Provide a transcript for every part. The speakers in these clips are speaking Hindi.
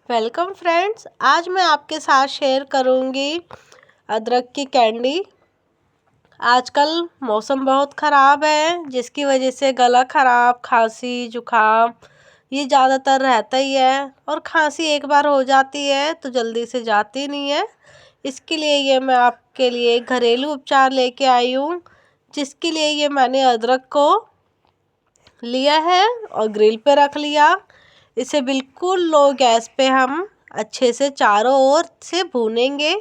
वेलकम फ्रेंड्स, आज मैं आपके साथ शेयर करूंगी अदरक की कैंडी। आजकल मौसम बहुत ख़राब है, जिसकी वजह से गला ख़राब, खांसी, जुकाम ये ज़्यादातर रहता ही है। और खांसी एक बार हो जाती है तो जल्दी से जाती नहीं है। इसके लिए ये मैं आपके लिए एक घरेलू उपचार लेके आई हूँ, जिसके लिए ये मैंने अदरक को लिया है और ग्रिल पे रख लिया। इसे बिल्कुल लो गैस पे हम अच्छे से चारों ओर से भूनेंगे,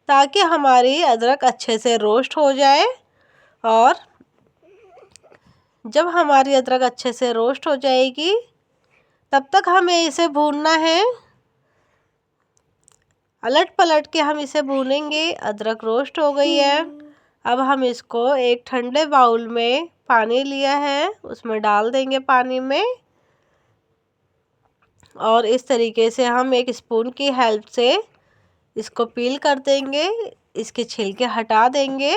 ताकि हमारी अदरक अच्छे से रोस्ट हो जाए। और जब हमारी अदरक अच्छे से रोस्ट हो जाएगी, तब तक हमें इसे भूनना है। अलट पलट के हम इसे भूनेंगे। अदरक रोस्ट हो गई है। अब हम इसको एक ठंडे बाउल में पानी लिया है, उसमें डाल देंगे पानी में। और इस तरीके से हम एक स्पून की हेल्प से इसको पील कर देंगे, इसके छिलके हटा देंगे।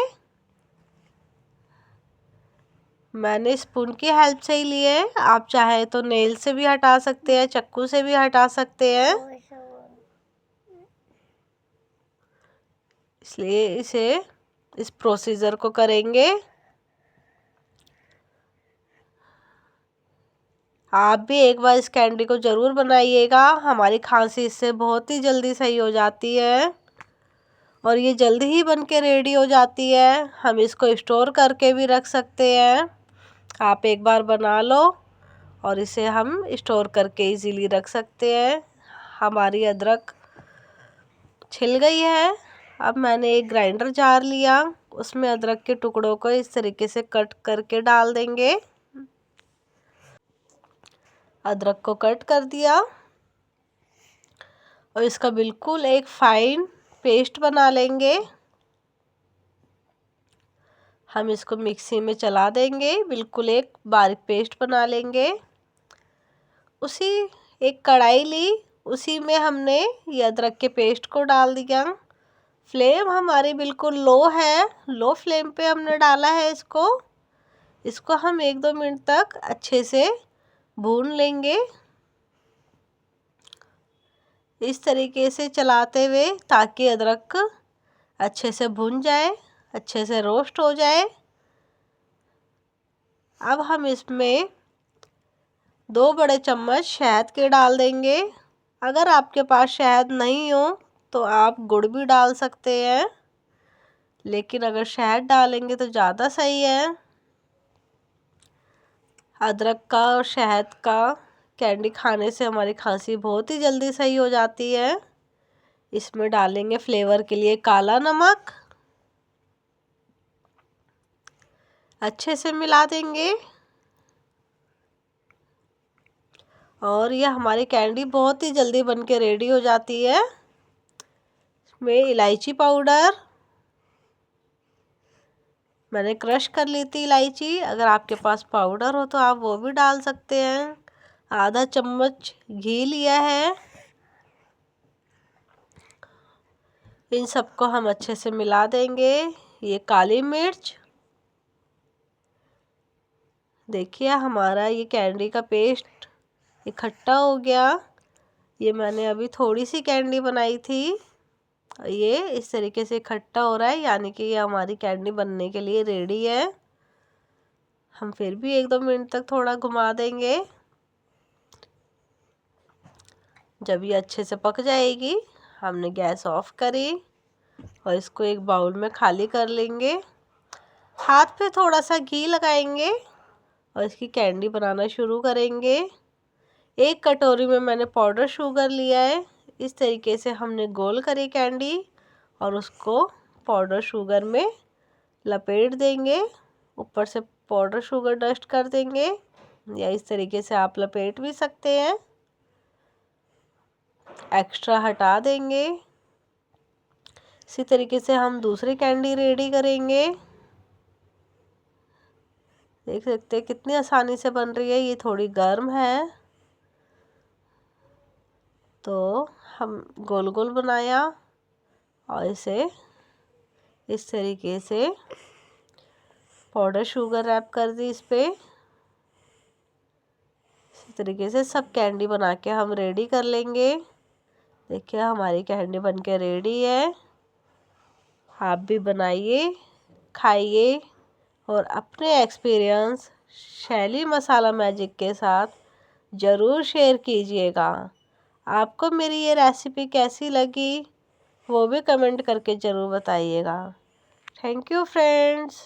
मैंने स्पून की हेल्प से ही लिए है, आप चाहे तो नेल से भी हटा सकते हैं, चाकू से भी हटा सकते हैं। इसलिए इस प्रोसीजर को करेंगे। आप भी एक बार इस कैंडी को ज़रूर बनाइएगा। हमारी खांसी इससे बहुत ही जल्दी सही हो जाती है और ये जल्दी ही बन के रेडी हो जाती है। हम इसको स्टोर करके भी रख सकते हैं। आप एक बार बना लो और इसे हम स्टोर करके इजीली रख सकते हैं। हमारी अदरक छिल गई है। अब मैंने एक ग्राइंडर जार लिया, उसमें अदरक के टुकड़ों को इस तरीके से कट करके डाल देंगे। अदरक को कट कर दिया और इसका बिल्कुल एक फाइन पेस्ट बना लेंगे। हम इसको मिक्सी में चला देंगे, बिल्कुल एक बारीक पेस्ट बना लेंगे। उसी एक कढ़ाई ली, उसी में हमने ये अदरक के पेस्ट को डाल दिया। फ्लेम हमारी बिल्कुल लो है, लो फ्लेम पे हमने डाला है इसको हम 1-2 मिनट तक अच्छे से भून लेंगे। इस तरीके से चलाते हुए, ताकि अदरक अच्छे से भुन जाए, अच्छे से रोस्ट हो जाए। अब हम इसमें 2 बड़े चम्मच शहद के डाल देंगे। अगर आपके पास शहद नहीं हो तो आप गुड़ भी डाल सकते हैं, लेकिन अगर शहद डालेंगे तो ज़्यादा सही है। अदरक का और शहद का कैंडी खाने से हमारी खांसी बहुत ही जल्दी सही हो जाती है। इसमें डालेंगे फ्लेवर के लिए काला नमक, अच्छे से मिला देंगे। और यह हमारी कैंडी बहुत ही जल्दी बन के रेडी हो जाती है। इसमें इलायची पाउडर, मैंने क्रश कर ली थी इलायची, अगर आपके पास पाउडर हो तो आप वो भी डाल सकते हैं। आधा चम्मच घी लिया है। इन सबको हम अच्छे से मिला देंगे। ये काली मिर्च, देखिए हमारा ये कैंडी का पेस्ट इकट्ठा हो गया। ये मैंने अभी थोड़ी सी कैंडी बनाई थी, ये इस तरीके से इकट्ठा हो रहा है, यानी कि ये हमारी कैंडी बनने के लिए रेडी है। हम फिर भी 1-2 मिनट तक थोड़ा घुमा देंगे। जब ये अच्छे से पक जाएगी, हमने गैस ऑफ करी और इसको एक बाउल में खाली कर लेंगे। हाथ पे थोड़ा सा घी लगाएंगे और इसकी कैंडी बनाना शुरू करेंगे। एक कटोरी में मैंने पाउडर शुगर लिया है। इस तरीके से हमने गोल करी कैंडी और उसको पाउडर शुगर में लपेट देंगे। ऊपर से पाउडर शुगर डस्ट कर देंगे, या इस तरीके से आप लपेट भी सकते हैं। एक्स्ट्रा हटा देंगे। इसी तरीके से हम दूसरी कैंडी रेडी करेंगे। देख सकते हैं कितनी आसानी से बन रही है। ये थोड़ी गर्म है, तो हम गोल गोल बनाया और इसे इस तरीके से पाउडर शुगर रैप कर दी इस पे। इसी तरीके से सब कैंडी बना के हम रेडी कर लेंगे। देखिए हमारी कैंडी बनके रेडी है। आप भी बनाइए, खाइए और अपने एक्सपीरियंस शैली मसाला मैजिक के साथ ज़रूर शेयर कीजिएगा। आपको मेरी ये रेसिपी कैसी लगी वो भी कमेंट करके ज़रूर बताइएगा। Thank you friends.